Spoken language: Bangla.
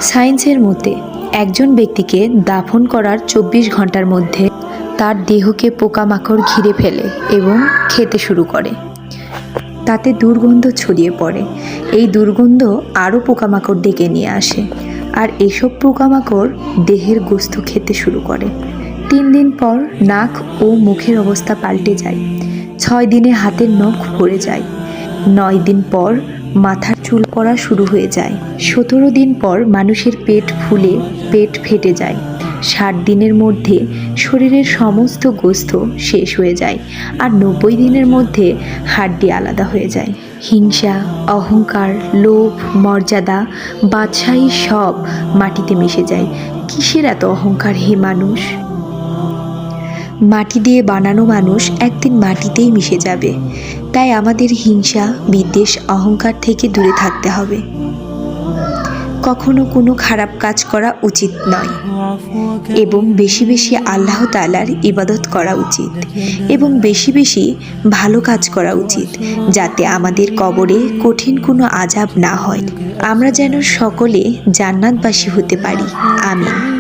সায়েন্সের মতে একজন ব্যক্তিকে দাফন করার ২৪ ঘন্টার মধ্যে তার দেহকে পোকামাকড় ঘিরে ফেলে এবং খেতে শুরু করে। তাতে দুর্গন্ধ ছড়িয়ে পড়ে। এই দুর্গন্ধ আরও পোকামাকড় ডেকে নিয়ে আসে, আর এসব পোকামাকড় দেহের গোস্ত খেতে শুরু করে। ৩ দিন পর নাক ও মুখের অবস্থা পাল্টে যায়। ৬ দিনে হাতের নখ পড়ে যায়। ৯ দিন পর মাথার চুল পড়া শুরু হয়ে যায়। ১৭ দিন পর মানুষের পেট ফুলে পেট ফেটে যায়। ৬০ দিনের মধ্যে শরীরের সমস্ত গোস্ত শেষ হয়ে যায়, আর ৯০ দিনের মধ্যে হাড্ডি আলাদা হয়ে যায়। হিংসা, অহংকার, লোভ, মর্যাদা, বাদশাহী সব মাটিতে মিশে যায়। কিসের এত অহংকার হে মানুষ? মাটি দিয়ে বানানো মানুষ একদিন মাটিতেই মিশে যাবে। তাই আমাদের হিংসা, বিদ্বেষ, অহংকার থেকে দূরে থাকতে হবে। কখনো কোনো খারাপ কাজ করা উচিত নয়, এবং বেশি বেশি আল্লাহ তাআলার ইবাদত করা উচিত, এবং বেশি বেশি ভালো কাজ করা উচিত, যাতে আমাদের কবরে কঠিন কোনো আযাব না হয়। আমরা যেন সকলে জান্নাতবাসী হতে পারি। আমিন।